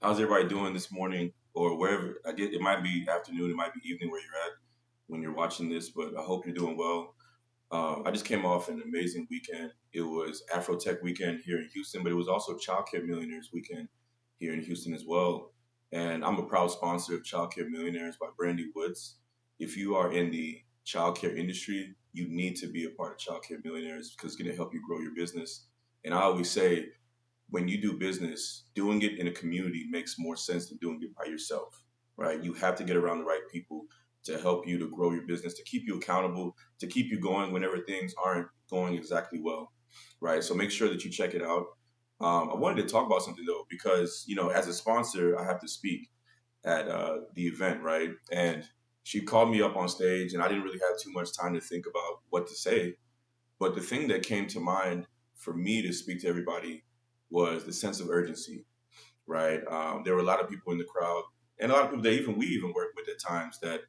How's everybody doing this morning or wherever? I get it might be afternoon, it might be evening where you're at when you're watching this, but I hope you're doing well. I just came off an amazing weekend. It was Afro Tech weekend here in Houston, but it was also Childcare Millionaires weekend here in Houston as well. And I'm a proud sponsor of Childcare Millionaires by Brandy Woods. If you are in the childcare industry, you need to be a part of Childcare Millionaires because it's going to help you grow your business. And I always say, when you do business, doing it in a community makes more sense than doing it by yourself, right? You have to get around the right people to help you to grow your business, to keep you accountable, to keep you going whenever things aren't going exactly well, right? So make sure that you check it out. I wanted to talk about something though, because as a sponsor, I have to speak at the event, right? And she called me up on stage, and I didn't really have too much time to think about what to say. But the thing that came to mind for me to speak to everybody was the sense of urgency, right? There were a lot of people in the crowd, and a lot of people that even we even work with at times that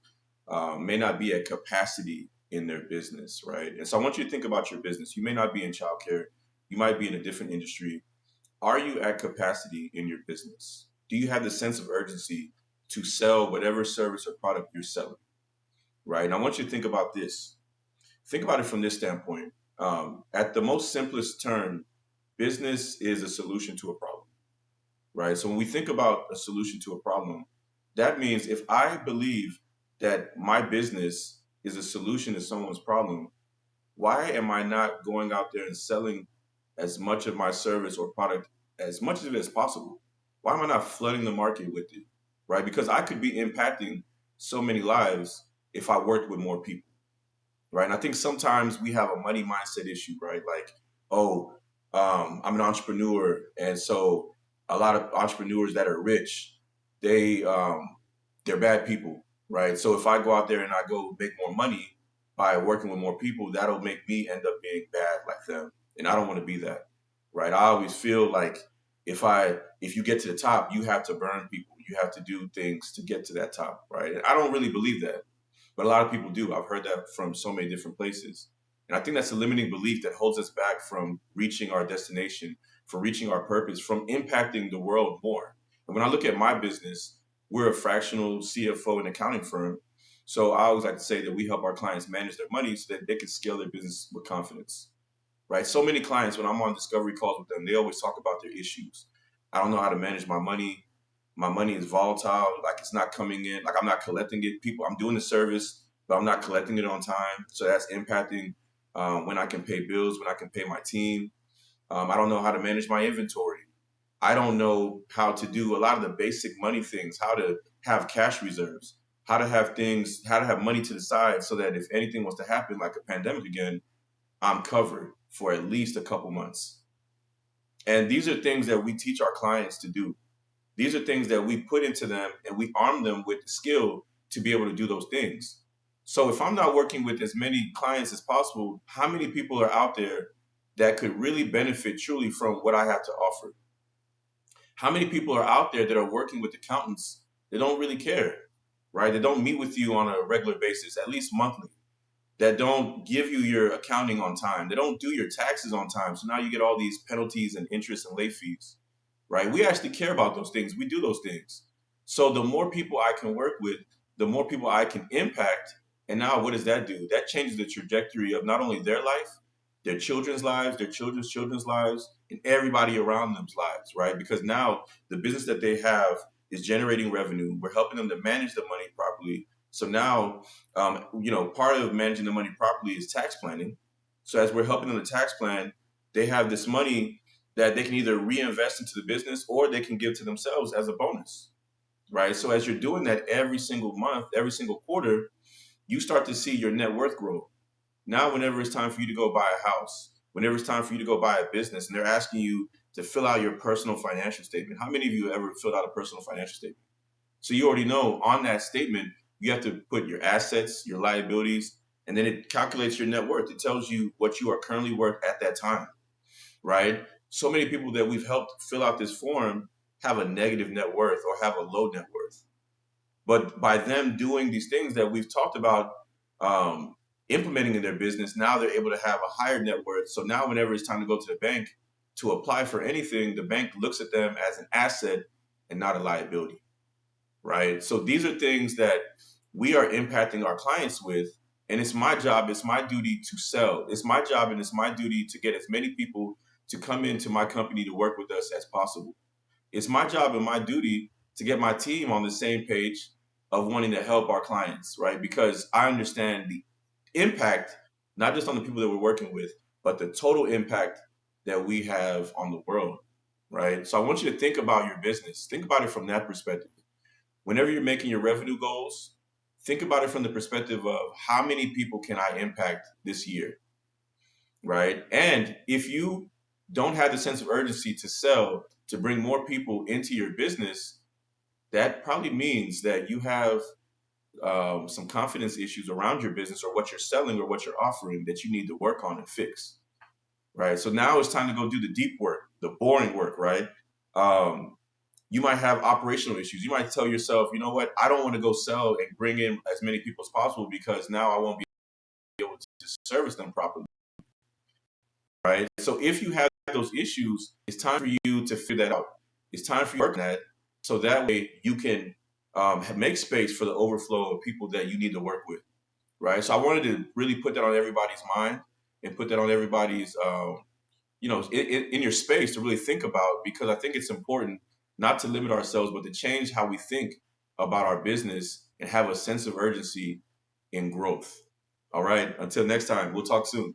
may not be at capacity in their business, right? And so I want you to think about your business. You may not be in childcare, you might be in a different industry. Are you at capacity in your business? Do you have the sense of urgency to sell whatever service or product you're selling, right? And I want you to think about this. Think about it from this standpoint. At the most simplest term, business is a solution to a problem, right? So when we think about a solution to a problem, that means if I believe that my business is a solution to someone's problem, why am I not going out there and selling as much of my service or product as much of it as possible? Why am I not flooding the market with it, right? Because I could be impacting so many lives if I worked with more people, right? And I think sometimes we have a money mindset issue, right? Like, oh, I'm an entrepreneur, and so a lot of entrepreneurs that are rich, they they're bad people, right? So if I go out there and I go make more money by working with more people, that'll make me end up being bad like them, and I don't want to be that, right? I always feel like if you get to the top, you have to burn people, you have to do things to get to that top, right? And I don't really believe that, but a lot of people do. I've heard that from so many different places. And I think that's a limiting belief that holds us back from reaching our destination, from reaching our purpose, from impacting the world more. And when I look at my business, we're a fractional CFO and accounting firm. So I always like to say that we help our clients manage their money so that they can scale their business with confidence, right? So many clients, when I'm on discovery calls with them, they always talk about their issues. I don't know how to manage my money. My money is volatile, like it's not coming in, like I'm not collecting it. People, I'm doing the service, but I'm not collecting it on time. So that's impacting when I can pay bills, when I can pay my team. I don't know how to manage my inventory. I don't know how to do a lot of the basic money things, how to have cash reserves, how to have things, how to have money to the side so that if anything was to happen, like a pandemic again, I'm covered for at least a couple months. And these are things that we teach our clients to do. These are things that we put into them and we arm them with the skill to be able to do those things. So if I'm not working with as many clients as possible, how many people are out there that could really benefit truly from what I have to offer? How many people are out there that are working with accountants that don't really care, right? They don't meet with you on a regular basis, at least monthly, that don't give you your accounting on time. They don't do your taxes on time. So now you get all these penalties and interest and late fees, right? We actually care about those things. We do those things. So the more people I can work with, the more people I can impact. And now what does that do? That changes the trajectory of not only their life, their children's lives, their children's lives, and everybody around them's lives, right? Because now the business that they have is generating revenue. We're helping them to manage the money properly. So now, part of managing the money properly is tax planning. So as we're helping them to tax plan, they have this money that they can either reinvest into the business or they can give to themselves as a bonus, right? So as you're doing that every single month, every single quarter, you start to see your net worth grow. Now, whenever it's time for you to go buy a house, whenever it's time for you to go buy a business, and they're asking you to fill out your personal financial statement, how many of you ever filled out a personal financial statement? So you already know on that statement, you have to put your assets, your liabilities, and then it calculates your net worth. It tells you what you are currently worth at that time, right? So many people that we've helped fill out this form have a negative net worth or have a low net worth. But by them doing these things that we've talked about, um, implementing in their business, now they're able to have a higher net worth. So now, whenever it's time to go to the bank to apply for anything, the bank looks at them as an asset and not a liability, right? So these are things that we are impacting our clients with. And it's my job, it's my duty to sell. It's my job and it's my duty to get as many people to come into my company to work with us as possible. It's my job and my duty to get my team on the same page of wanting to help our clients, right? Because I understand the impact, not just on the people that we're working with, but the total impact that we have on the world, right? So I want you to think about your business. Think about it from that perspective. Whenever you're making your revenue goals, think about it from the perspective of how many people can I impact this year, right? And if you don't have the sense of urgency to sell, to bring more people into your business, that probably means that you have some confidence issues around your business or what you're selling or what you're offering that you need to work on and fix, right? So now it's time to go do the deep work, the boring work, right? You might have operational issues. You might tell yourself, you know what, I don't want to go sell and bring in as many people as possible because now I won't be able to service them properly, right? So if you have those issues, it's time for you to figure that out. It's time for you to work on that so that way you can make space for the overflow of people that you need to work with, right? So I wanted to really put that on everybody's mind and put that on everybody's, in your space to really think about, because I think it's important not to limit ourselves, but to change how we think about our business and have a sense of urgency in growth. All right. Until next time, we'll talk soon.